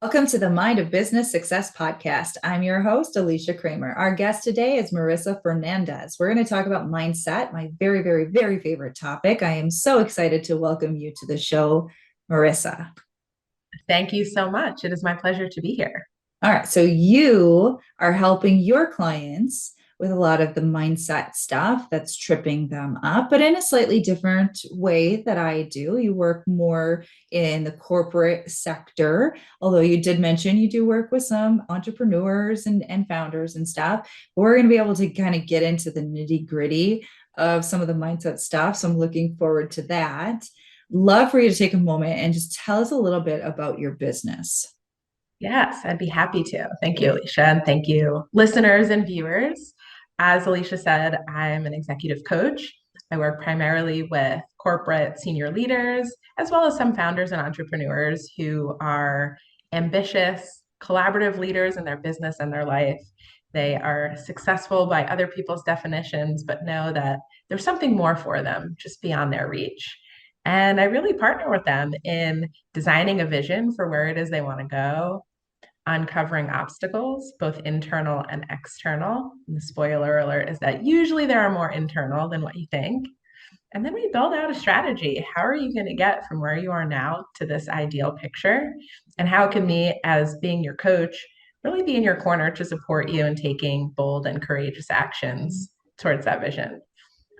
Welcome to the Mind of Business Success podcast. I'm your host, Alicia Cramer. Our guest today is Marissa Fernandez. We're going to talk about mindset, my very, very, very favorite topic. I am so excited to welcome you to the show, Marissa. Thank you so much. It is my pleasure to be here. All right. So you are helping your clients with a lot of the mindset stuff that's tripping them up, but in a slightly different way that I do. You work more in the corporate sector, although you did mention you do work with some entrepreneurs and founders and stuff. But we're going to be able to kind of get into the nitty gritty of some of the mindset stuff. So I'm looking forward to that. Love for you to take a moment and just tell us a little bit about your business. Yes, I'd be happy to. Thank you, Alicia. And thank you, listeners and viewers. As Alicia said, I'm an executive coach. I work primarily with corporate senior leaders, as well as some founders and entrepreneurs who are ambitious, collaborative leaders in their business and their life. They are successful by other people's definitions, but know that there's something more for them just beyond their reach. And I really partner with them in designing a vision for where it is they want to go, uncovering obstacles, both internal and external. And the spoiler alert is that usually there are more internal than what you think. And then we build out a strategy. How are you going to get from where you are now to this ideal picture? And how can me, as being your coach, really be in your corner to support you in taking bold and courageous actions towards that vision?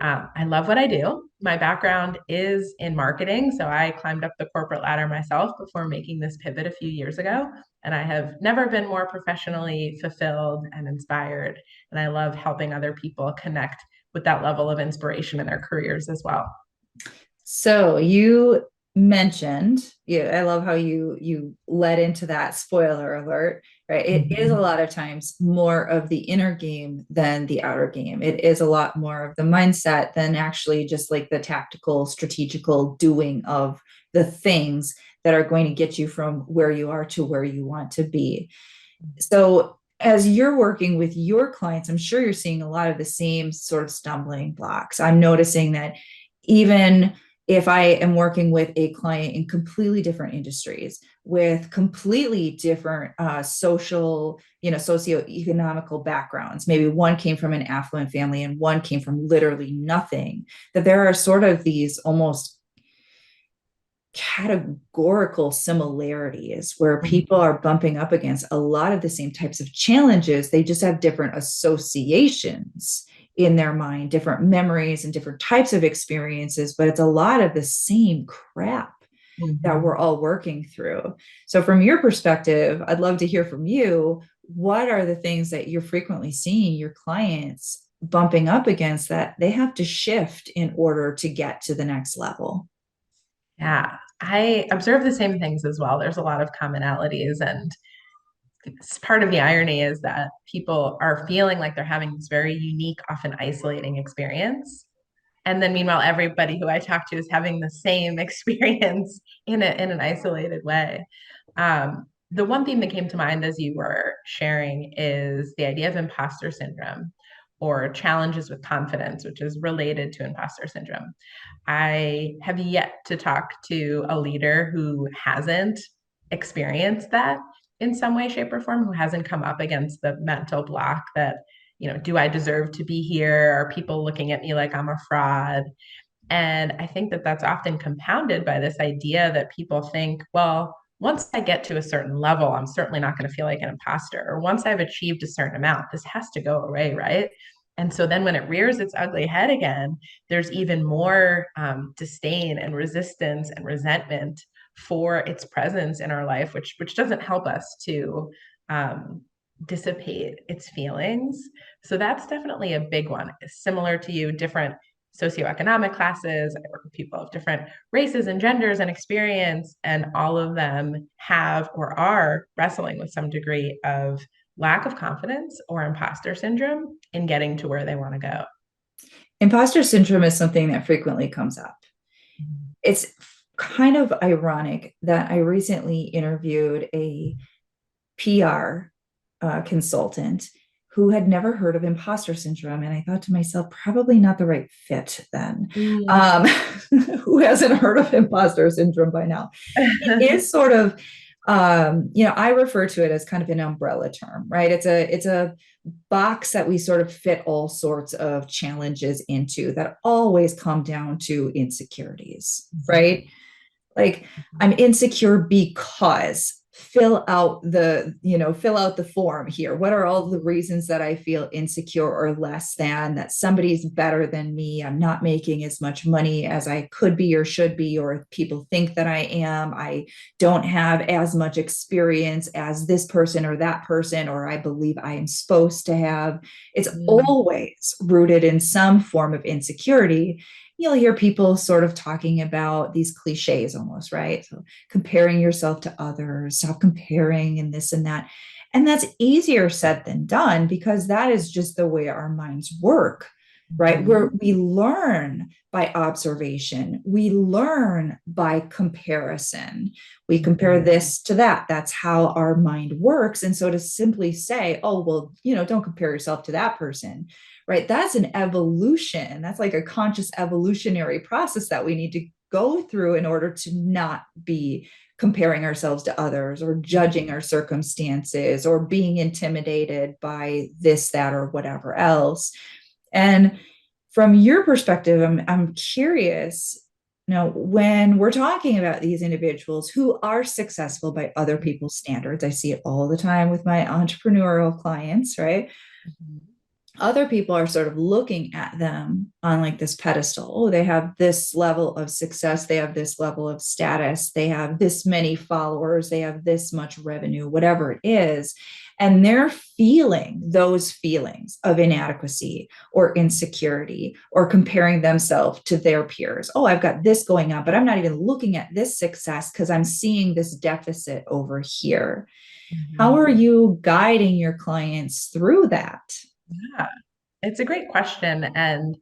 I love what I do. My background is in marketing. So I climbed up the corporate ladder myself before making this pivot a few years ago. And I have never been more professionally fulfilled and inspired. And I love helping other people connect with that level of inspiration in their careers as well. So you mentioned, yeah, I love how you led into that spoiler alert, right? It is a lot of times more of the inner game than the outer game. It is a lot more of the mindset than actually just like the tactical, strategical doing of the things that are going to get you from where you are to where you want to be. So as you're working with your clients, I'm sure you're seeing a lot of the same sort of stumbling blocks. I'm noticing that even if I am working with a client in completely different industries with completely different social, socioeconomical backgrounds, maybe one came from an affluent family and one came from literally nothing, that there are sort of these almost categorical similarities where people are bumping up against a lot of the same types of challenges. They just have different associations in their mind, different memories and different types of experiences, but it's a lot of the same crap that we're all working through. So from your perspective, I'd love to hear from you. What are the things that you're frequently seeing your clients bumping up against that they have to shift in order to get to the next level? Yeah, I observe the same things as well. There's a lot of commonalities, and part of the irony is that people are feeling like they're having this very unique, often isolating experience. And then meanwhile, everybody who I talk to is having the same experience in an isolated way. The one thing that came to mind as you were sharing is the idea of imposter syndrome or challenges with confidence, which is related to imposter syndrome. I have yet to talk to a leader who hasn't experienced that in some way, shape, or form, who hasn't come up against the mental block that, do I deserve to be here? Are people looking at me like I'm a fraud? And I think that that's often compounded by this idea that people think, well, once I get to a certain level, I'm certainly not going to feel like an imposter. Or once I've achieved a certain amount, this has to go away, right? And so then when it rears its ugly head again, there's even more disdain and resistance and resentment for its presence in our life, which doesn't help us to dissipate its feelings. So that's definitely a big one. Similar to you, different socioeconomic classes. I work with people of different races and genders and experience, and all of them have or are wrestling with some degree of lack of confidence or imposter syndrome in getting to where they want to go. Imposter syndrome is something that frequently comes up. It's kind of ironic that I recently interviewed a PR consultant who had never heard of imposter syndrome. And I thought to myself, probably not the right fit then. Who hasn't heard of imposter syndrome by now? It is sort of I refer to it as kind of an umbrella term, right? It's a box that we sort of fit all sorts of challenges into that always come down to insecurities, right? Like, I'm insecure because fill out the form here. What are all the reasons that I feel insecure or less than, that somebody's better than me? I'm not making as much money as I could be or should be, or people think that I am. I don't have as much experience as this person or that person, or I believe I am supposed to have. It's always rooted in some form of insecurity. You'll hear people sort of talking about these cliches almost, right? So comparing yourself to others, stop comparing and this and that. And that's easier said than done, because that is just the way our minds work, right? Where we learn by observation, we learn by comparison. We compare this to that. That's how our mind works. And so to simply say, oh, well, don't compare yourself to that person, right? That's an evolution. That's like a conscious evolutionary process that we need to go through in order to not be comparing ourselves to others, or judging our circumstances, or being intimidated by this, that, or whatever else. And from your perspective, I'm curious, when we're talking about these individuals who are successful by other people's standards, I see it all the time with my entrepreneurial clients, right? Other people are sort of looking at them on like this pedestal. Oh, they have this level of success. They have this level of status. They have this many followers. They have this much revenue, whatever it is. And they're feeling those feelings of inadequacy or insecurity, or comparing themselves to their peers. Oh, I've got this going on, but I'm not even looking at this success because I'm seeing this deficit over here. How are you guiding your clients through that? Yeah, it's a great question. And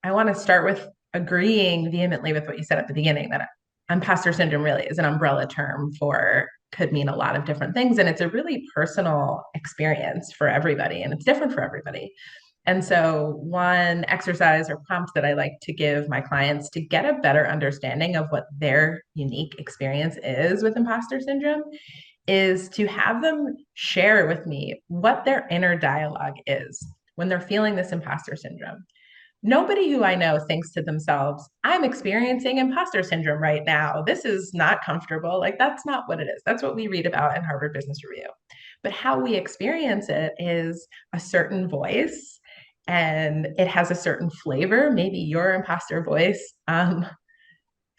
I want to start with agreeing vehemently with what you said at the beginning, that imposter syndrome really is an umbrella term for, could mean a lot of different things. And it's a really personal experience for everybody, and it's different for everybody. And so, one exercise or prompt that I like to give my clients to get a better understanding of what their unique experience is with imposter syndrome is to have them share with me what their inner dialogue is when they're feeling this imposter syndrome. Nobody who I know thinks to themselves, I'm experiencing imposter syndrome right now. This is not comfortable. Like, that's not what it is. That's what we read about in Harvard Business Review. But how we experience it is a certain voice, and it has a certain flavor. Maybe your imposter voice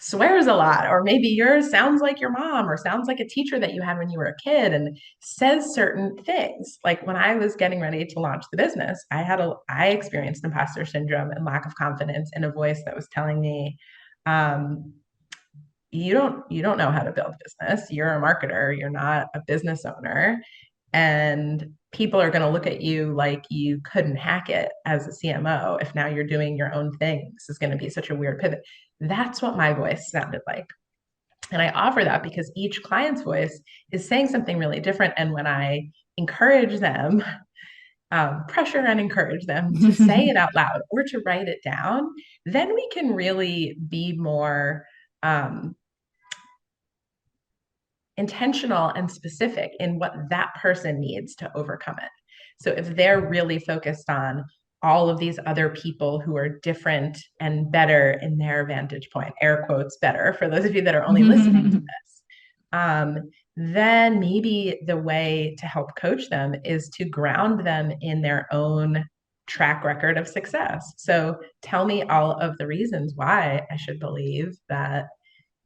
swears a lot, or maybe yours sounds like your mom, or sounds like a teacher that you had when you were a kid and says certain things. Like when I was getting ready to launch the business, I experienced imposter syndrome and lack of confidence in a voice that was telling me, um, you don't know how to build business. You're a marketer, you're not a business owner. And people are going to look at you like you couldn't hack it as a CMO if now you're doing your own thing. This is going to be such a weird pivot. That's what my voice sounded like. And I offer that because each client's voice is saying something really different. And when I encourage them, pressure and encourage them to say it out loud or to write it down, then we can really be more intentional and specific in what that person needs to overcome it. So if they're really focused on all of these other people who are different and better in their vantage point, air quotes, better for those of you that are only listening to this, then maybe the way to help coach them is to ground them in their own track record of success. So tell me all of the reasons why I should believe that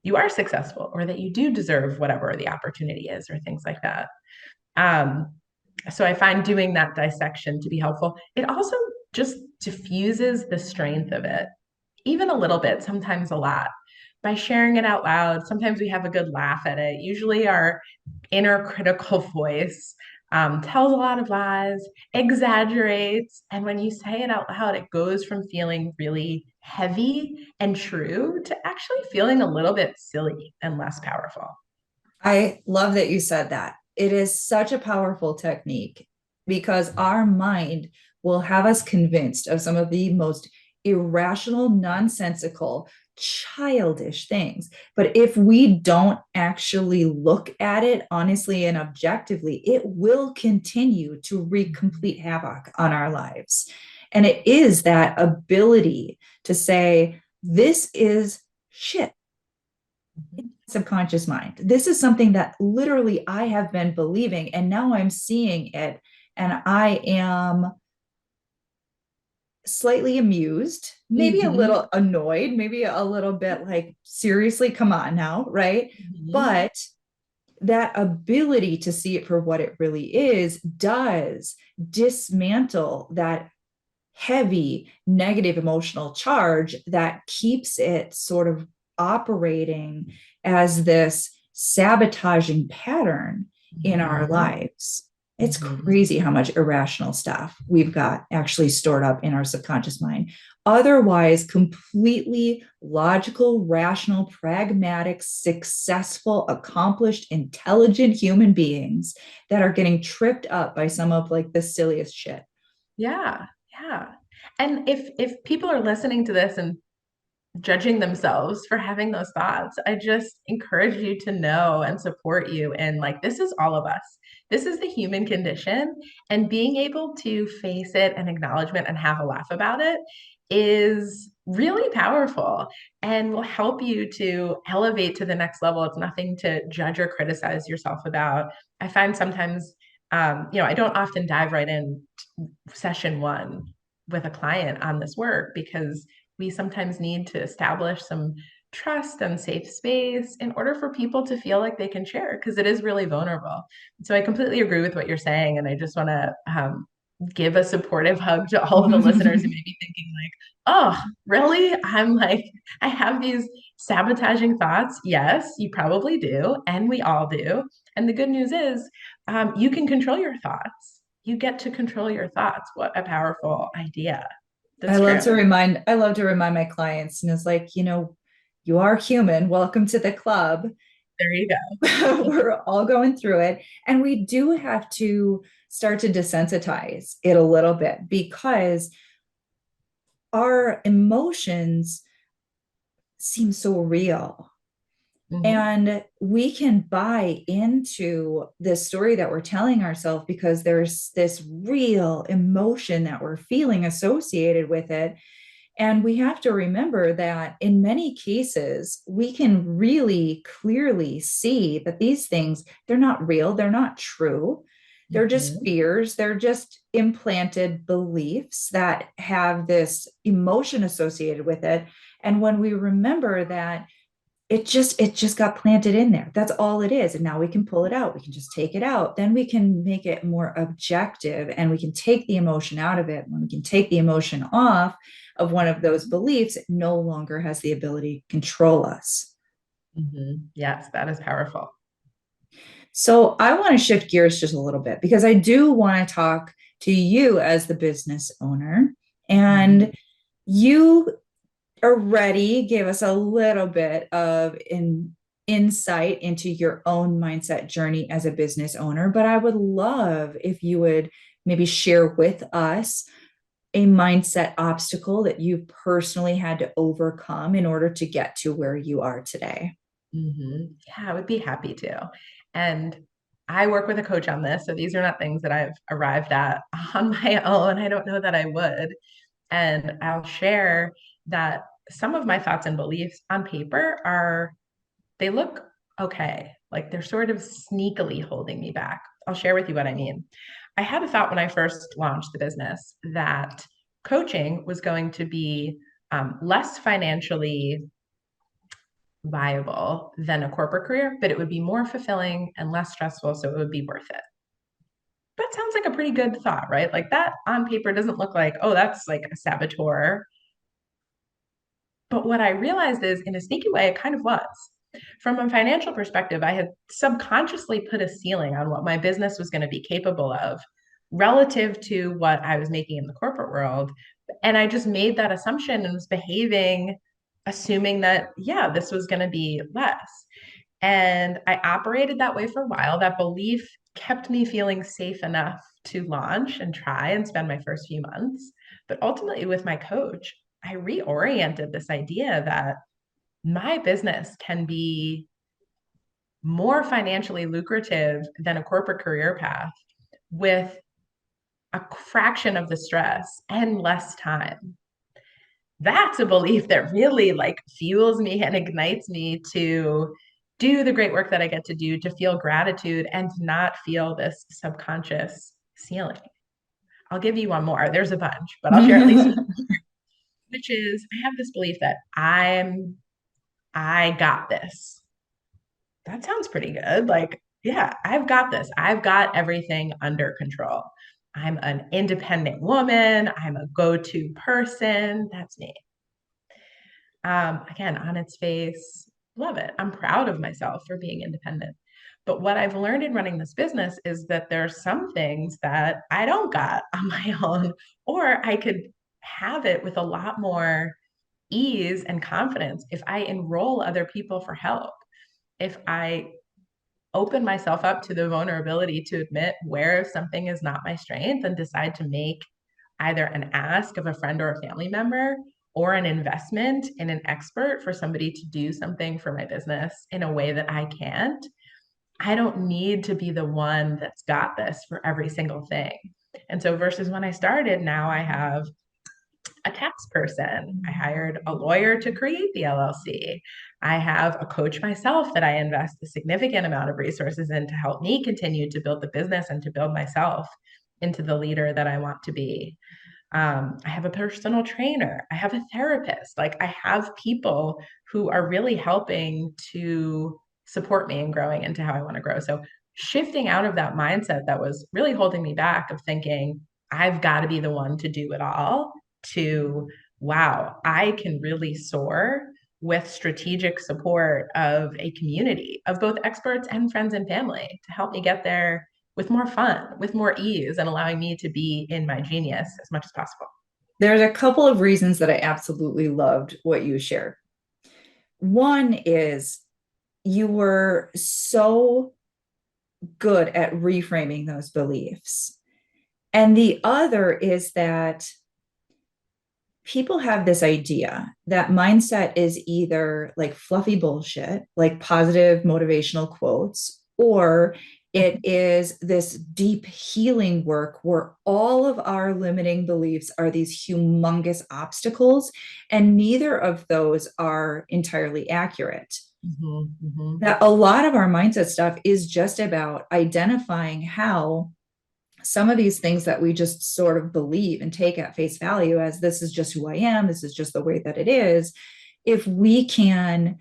you are successful, or that you do deserve whatever the opportunity is, or things like that. Um, so I find doing that dissection to be helpful. It also just diffuses the strength of it, even a little bit, sometimes a lot, by sharing it out loud. Sometimes we have a good laugh at it. Usually our inner critical voice tells a lot of lies, exaggerates. And when you say it out loud, it goes from feeling really heavy and true to actually feeling a little bit silly and less powerful. I love that you said that. It is such a powerful technique, because our mind will have us convinced of some of the most irrational, nonsensical, childish things. But if we don't actually look at it honestly and objectively, it will continue to wreak complete havoc on our lives. And it is that ability to say, this is shit. Subconscious mind. This is something that literally I have been believing, and now I'm seeing it, and I am slightly amused, maybe a Mm-hmm. little annoyed, maybe a little bit like, seriously, come on now, right? Mm-hmm. But that ability to see it for what it really is does dismantle that heavy negative emotional charge that keeps it sort of operating as this sabotaging pattern in our Mm-hmm. lives. It's Mm-hmm. crazy how much irrational stuff we've got actually stored up in our subconscious mind. Otherwise, completely logical, rational, pragmatic, successful, accomplished, intelligent human beings that are getting tripped up by some of like the silliest shit. Yeah, yeah. And if people are listening to this and judging themselves for having those thoughts, I just encourage you to know and support you. And like, this is all of us. This is the human condition. And being able to face it and acknowledgement and have a laugh about it is really powerful and will help you to elevate to the next level. It's nothing to judge or criticize yourself about. I find sometimes, I don't often dive right in session one with a client on this work because we sometimes need to establish some trust and safe space in order for people to feel like they can share because it is really vulnerable. So I completely agree with what you're saying. And I just want to give a supportive hug to all of the listeners who may be thinking like, oh, really? I'm like, I have these sabotaging thoughts. Yes, you probably do. And we all do. And the good news is you can control your thoughts. You get to control your thoughts. What a powerful idea. That's true. I love to remind my clients, and it's like, you are human. Welcome to the club. There you go. We're all going through it. And we do have to start to desensitize it a little bit because our emotions seem so real. Mm-hmm. And we can buy into this story that we're telling ourselves because there's this real emotion that we're feeling associated with it. And we have to remember that in many cases, we can really clearly see that these things, they're not real, they're not true. They're just Mm-hmm. fears, they're just implanted beliefs that have this emotion associated with it. And when we remember that it just got planted in there. That's all it is. And now we can pull it out. We can just take it out. Then we can make it more objective and we can take the emotion out of it. When we can take the emotion off of one of those beliefs, it no longer has the ability to control us. Mm-hmm. Yes, that is powerful. So I want to shift gears just a little bit because I do want to talk to you as the business owner. Mm-hmm. And you already gave us a little bit of an insight into your own mindset journey as a business owner, but I would love if you would maybe share with us a mindset obstacle that you personally had to overcome in order to get to where you are today. Mm-hmm. Yeah, I would be happy to. And I work with a coach on this. So these are not things that I've arrived at on my own. I don't know that I would. And I'll share that some of my thoughts and beliefs on paper they look okay. Like they're sort of sneakily holding me back. I'll share with you what I mean. I had a thought when I first launched the business that coaching was going to be less financially viable than a corporate career, but it would be more fulfilling and less stressful. So it would be worth it. That sounds like a pretty good thought, right? Like that on paper doesn't look like, oh, that's like a saboteur. But what I realized is, in a sneaky way, it kind of was. From a financial perspective, I had subconsciously put a ceiling on what my business was going to be capable of relative to what I was making in the corporate world. And I just made that assumption and was behaving, assuming that, yeah, this was going to be less. And I operated that way for a while. That belief kept me feeling safe enough to launch and try and spend my first few months. But ultimately, with my coach, I reoriented this idea that my business can be more financially lucrative than a corporate career path with a fraction of the stress and less time. That's a belief that really like fuels me and ignites me to do the great work that I get to do, to feel gratitude and to not feel this subconscious ceiling. I'll give you one more. There's a bunch, but I'll share at least one, which is I have this belief that I got this. That sounds pretty good. Like, yeah, I've got this. I've got everything under control. I'm an independent woman. I'm a go-to person. That's me. Again, on its face, love it. I'm proud of myself for being independent. But what I've learned in running this business is that there are some things that I don't got on my own, or I could have it with a lot more ease and confidence if I enroll other people for help. If I open myself up to the vulnerability to admit where something is not my strength and decide to make either an ask of a friend or a family member or an investment in an expert for somebody to do something for my business in a way that I can't, I don't need to be the one that's got this for every single thing. And so, versus when I started, now I have a tax person. I hired a lawyer to create the LLC. I have a coach myself that I invest a significant amount of resources in to help me continue to build the business and to build myself into the leader that I want to be. I have a personal trainer. I have a therapist. Like I have people who are really helping to support me in growing into how I want to grow. So shifting out of that mindset that was really holding me back of thinking, I've got to be the one to do it all, to wow, I can really soar with strategic support of a community of both experts and friends and family to help me get there with more fun, with more ease, and allowing me to be in my genius as much as possible. There's a couple of reasons that I absolutely loved what you shared. One is you were so good at reframing those beliefs. And the other is that people have this idea that mindset is either like fluffy bullshit, like positive motivational quotes, or it is this deep healing work where all of our limiting beliefs are these humongous obstacles, and neither of those are entirely accurate. Mm-hmm, mm-hmm. That a lot of our mindset stuff is just about identifying how some of these things that we just sort of believe and take at face value as this is just who I am, this is just the way that it is. If we can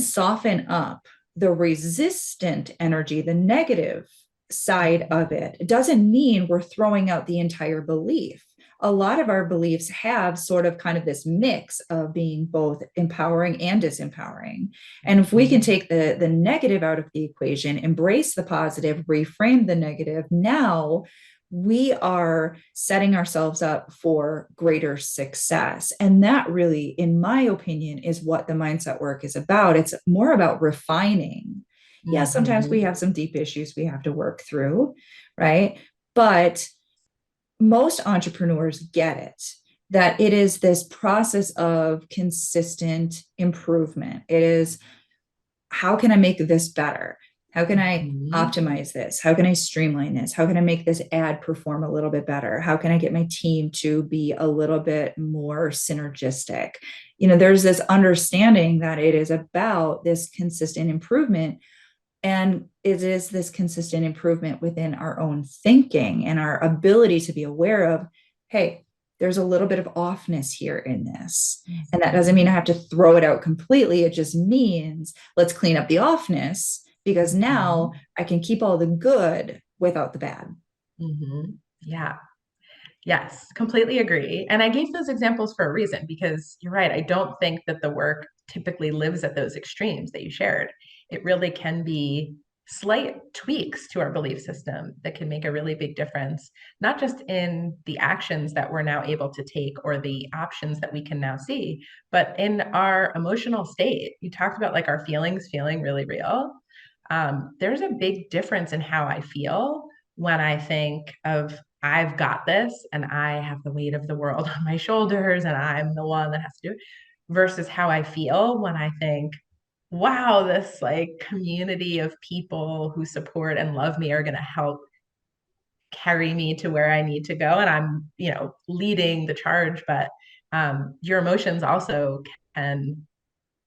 soften up the resistant energy, the negative side of it, it doesn't mean we're throwing out the entire belief. A lot of our beliefs have sort of kind of this mix of being both empowering and disempowering. And if we can take the negative out of the equation, embrace the positive, reframe the negative, now we are setting ourselves up for greater success. And that really, in my opinion, is what the mindset work is about. It's more about refining. Yes, sometimes we have some deep issues we have to work through, right? But most entrepreneurs get it, that it is this process of consistent improvement. It is, how can I make this better? How can I optimize this? How can I streamline this? How can I make this ad perform a little bit better? How can I get my team to be a little bit more synergistic? You know, there's this understanding that it is about this consistent improvement. And it is this consistent improvement within our own thinking and our ability to be aware of, hey, there's a little bit of offness here in this. And that doesn't mean I have to throw it out completely. It just means let's clean up the offness, because now I can keep all the good without the bad. Mm-hmm. Yeah. Yes, completely agree. And I gave those examples for a reason because you're right. I don't think that the work typically lives at those extremes that you shared. It really can be slight tweaks to our belief system that can make a really big difference, not just in the actions that we're now able to take or the options that we can now see, but in our emotional state. You talked about like our feelings feeling really real. There's a big difference in how I feel when I think of I've got this and I have the weight of the world on my shoulders and I'm the one that has to do it, versus how I feel when I think, wow, this like community of people who support and love me are going to help carry me to where I need to go. And I'm, leading the charge, but your emotions also can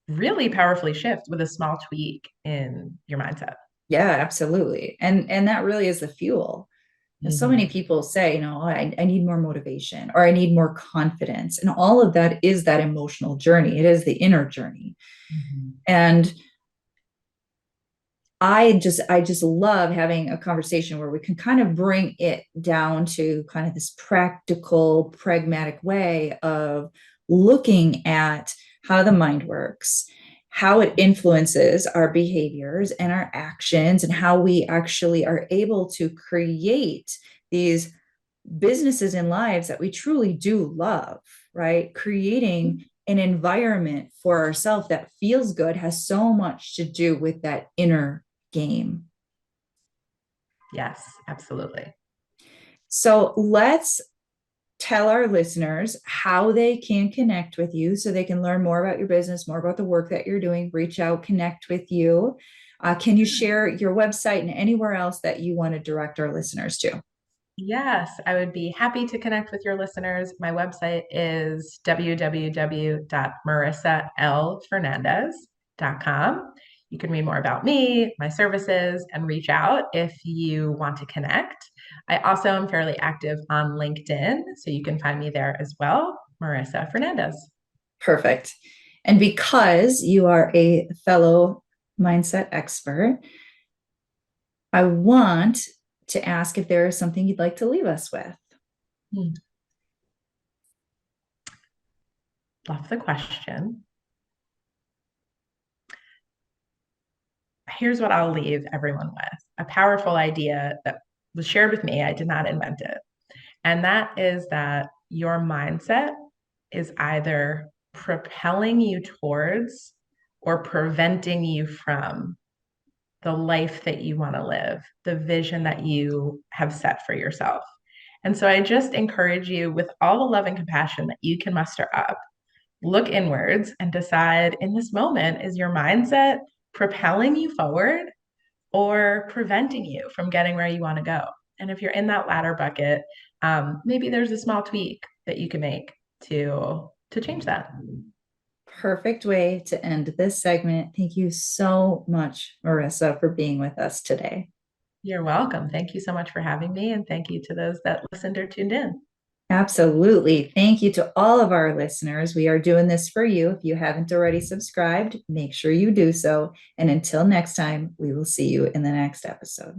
really powerfully shift with a small tweak in your mindset. Yeah, absolutely. And that really is the fuel. And so many Mhm. people say, I need more motivation or I need more confidence. And all of that is that emotional journey. It is the inner journey. Mhm. And I just love having a conversation where we can kind of bring it down to kind of this practical, pragmatic way of looking at how the mind works, how it influences our behaviors and our actions, and how we actually are able to create these businesses and lives that we truly do love, right? Creating an environment for ourselves that feels good has so much to do with that inner game. Yes, absolutely. So let's tell our listeners how they can connect with you so they can learn more about your business, more about the work that you're doing, reach out, connect with you. Can you share your website and anywhere else that you want to direct our listeners to? Yes, I would be happy to connect with your listeners. My website is www.marissalfernandez.com. You can read more about me, my services, and reach out if you want to connect. I also am fairly active on LinkedIn, so you can find me there as well, Marissa Fernandez. Perfect. And because you are a fellow mindset expert, I want to ask if there is something you'd like to leave us with. Hmm. Love the question. Here's what I'll leave everyone with: a powerful idea that was shared with me. I did not invent it. And that is that your mindset is either propelling you towards or preventing you from the life that you want to live, the vision that you have set for yourself. And so I just encourage you, with all the love and compassion that you can muster up, look inwards and decide, in this moment, is your mindset propelling you forward or preventing you from getting where you want to go? And if you're in that latter bucket, maybe there's a small tweak that you can make to change that. Perfect way to end this segment. Thank you so much, Marissa, for being with us today. You're welcome. Thank you so much for having me, and thank you to those that listened or tuned in. Absolutely. Thank you to all of our listeners. We are doing this for you. If you haven't already subscribed, make sure you do so. And until next time, we will see you in the next episode.